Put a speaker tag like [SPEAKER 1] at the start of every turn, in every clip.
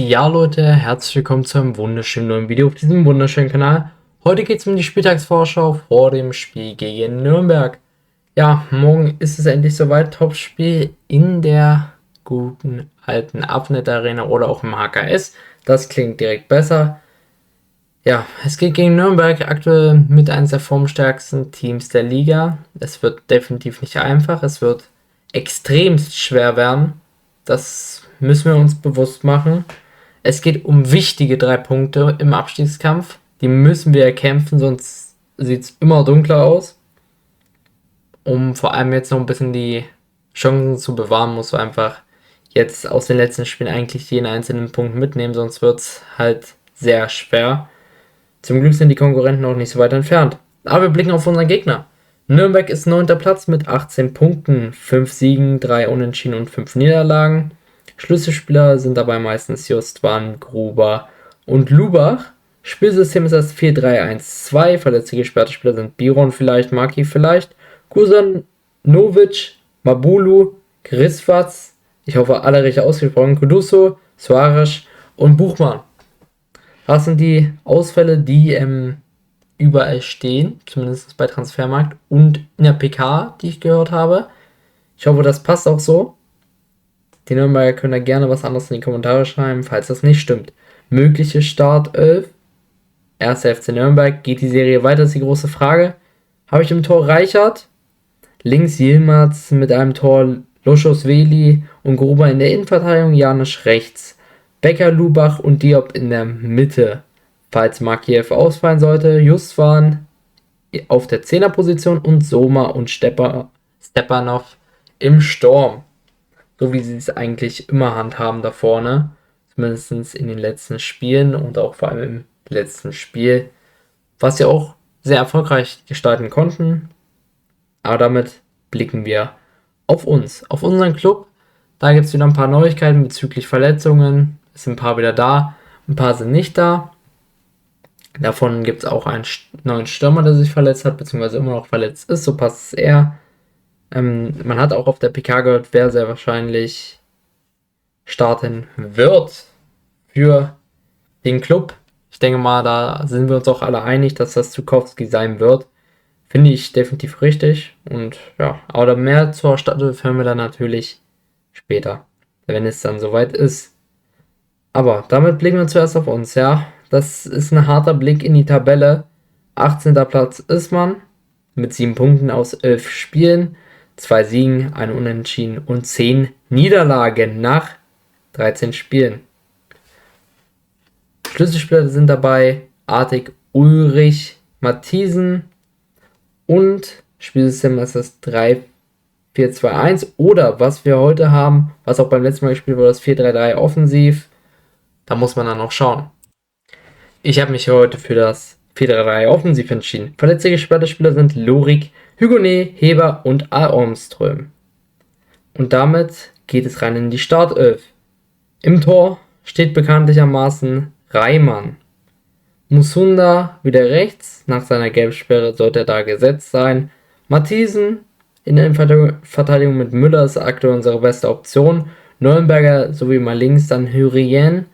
[SPEAKER 1] Ja, Leute, herzlich willkommen zu einem wunderschönen neuen Video auf diesem wunderschönen Kanal. Heute geht es um die Spieltagsvorschau vor dem Spiel gegen Nürnberg. Ja, morgen ist es endlich soweit. Topspiel in der guten alten Abnet Arena oder auch im HKS. Das klingt direkt besser. Ja, es geht gegen Nürnberg, aktuell mit eines der formstärksten Teams der Liga. Es wird definitiv nicht einfach. Es wird extremst schwer werden. Das müssen wir uns bewusst machen. Es geht um wichtige 3 Punkte im Abstiegskampf. Die müssen wir erkämpfen, sonst sieht es immer dunkler aus. Um vor allem jetzt noch ein bisschen die Chancen zu bewahren, musst du einfach jetzt aus den letzten Spielen eigentlich jeden einzelnen Punkt mitnehmen, sonst wird es halt sehr schwer. Zum Glück sind die Konkurrenten auch nicht so weit entfernt. Aber wir blicken auf unseren Gegner. Nürnberg ist 9. Platz mit 18 Punkten, 5 Siegen, 3 Unentschieden und 5 Niederlagen. Schlüsselspieler sind dabei meistens Justwan, Gruber und Lubach. Spielsystem ist das 4-3-1-2. Verletzte gesperrte Spieler sind Biron vielleicht, Maki vielleicht, Kusanovic, Mabulu, Griswatz, ich hoffe alle richtig ausgesprochen, Kuduso, Suarez und Buchmann. Das sind die Ausfälle, die überall stehen, zumindest bei Transfermarkt und in der PK, die ich gehört habe. Ich hoffe, das passt auch so. Die Nürnberger können da gerne was anderes in die Kommentare schreiben, falls das nicht stimmt. Mögliche Startelf. 1. FC Nürnberg. Geht die Serie weiter, ist die große Frage. Habe ich im Tor Reichert. Links Yilmaz mit einem Tor, Loschos Veli und Gruber in der Innenverteidigung, Janisch rechts. Becker, Lubach und Diop in der Mitte. Falls Makiev ausfallen sollte, Justwan auf der 10er-Position und Soma und Stepanov im Sturm. So wie sie es eigentlich immer handhaben da vorne. Zumindest in den letzten Spielen und auch vor allem im letzten Spiel. Was sie auch sehr erfolgreich gestalten konnten. Aber damit blicken wir auf uns, auf unseren Club. Da gibt es wieder ein paar Neuigkeiten bezüglich Verletzungen. Es sind ein paar wieder da, ein paar sind nicht da. Davon gibt es auch einen neuen Stürmer, der sich verletzt hat, beziehungsweise immer noch verletzt ist. So passt es eher. Man hat auch auf der PK gehört, wer sehr wahrscheinlich starten wird für den Club. Ich denke mal, da sind wir uns auch alle einig, dass das Zukowski sein wird. Finde ich definitiv richtig. Und ja, aber mehr zur Startelf hören wir dann natürlich später, wenn es dann soweit ist. Aber damit blicken wir zuerst auf uns, ja. Das ist ein harter Blick in die Tabelle. 18. Platz ist man mit 7 Punkten aus 11 Spielen. 2 Siegen, 1 Unentschieden und 10 Niederlagen nach 13 Spielen. Schlüsselspieler sind dabei Artig, Ulrich, Matthiesen und Spielsystem ist das 3-4-2-1 oder was wir heute haben, was auch beim letzten Mal gespielt wurde, das 4-3-3 offensiv. Da muss man dann noch schauen. Ich habe mich heute für das 4-3-3 offensiv entschieden. Verletzte gesperrte Spieler sind Lorik, Hugonet, Heber und Almström. Und damit geht es rein in die Startelf. Im Tor steht bekanntlichermaßen Reimann. Musunda wieder rechts, nach seiner Gelbsperre sollte er da gesetzt sein. Matthiesen in der Verteidigung mit Müller ist aktuell unsere beste Option. Neuenberger sowie mal links dann Hyrien.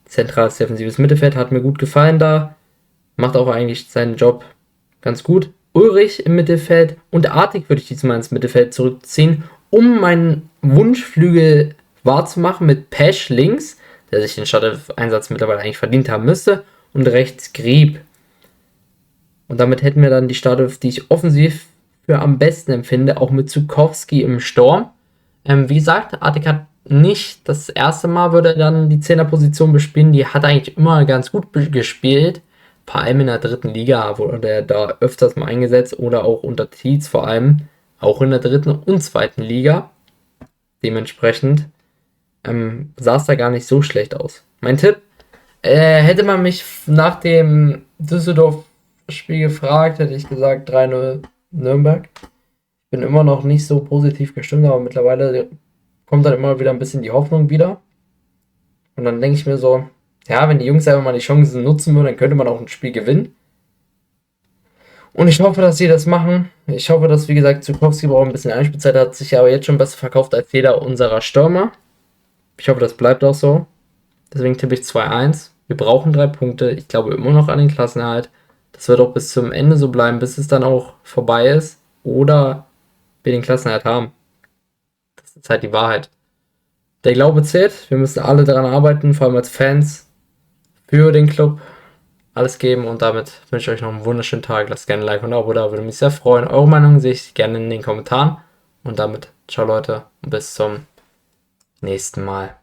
[SPEAKER 1] Zentrales defensives Mittelfeld hat mir gut gefallen da. Macht auch eigentlich seinen Job ganz gut. Ulrich im Mittelfeld und Artig würde ich diesmal ins Mittelfeld zurückziehen, um meinen Wunschflügel wahrzumachen mit Pesch links, der sich den Startelf-Einsatz mittlerweile eigentlich verdient haben müsste, und rechts Grieb. Und damit hätten wir dann die Startelf, die ich offensiv für am besten empfinde, auch mit Zukowski im Sturm. Wie gesagt, Artig hat nicht das erste Mal würde er dann die 10er-Position bespielen, die hat eigentlich immer ganz gut gespielt. Vor allem in der 3. Liga wurde er da öfters mal eingesetzt oder auch unter Tietz vor allem, auch in der 3. und 2. Liga. Dementsprechend sah es da gar nicht so schlecht aus. Mein Tipp, hätte man mich nach dem Düsseldorf-Spiel gefragt, hätte ich gesagt 3-0 Nürnberg. Ich bin immer noch nicht so positiv gestimmt, aber mittlerweile kommt dann immer wieder ein bisschen die Hoffnung wieder. Und dann denke ich mir so, ja, wenn die Jungs einfach mal die Chancen nutzen würden, dann könnte man auch ein Spiel gewinnen. Und ich hoffe, dass sie das machen. Ich hoffe, dass, wie gesagt, Zukowski braucht ein bisschen Einspielzeit, hat sich aber jetzt schon besser verkauft als jeder unserer Stürmer. Ich hoffe, das bleibt auch so. Deswegen tippe ich 2-1. Wir brauchen 3 Punkte. Ich glaube immer noch an den Klassenerhalt. Das wird auch bis zum Ende so bleiben, bis es dann auch vorbei ist. Oder wir den Klassenerhalt haben. Das ist halt die Wahrheit. Der Glaube zählt. Wir müssen alle daran arbeiten, vor allem als Fans, für den Club alles geben. Und damit wünsche ich euch noch einen wunderschönen Tag. Lasst gerne ein Like und ein Abo da, würde mich sehr freuen. Eure Meinung sehe ich gerne in den Kommentaren. Und damit, ciao Leute und bis zum nächsten Mal.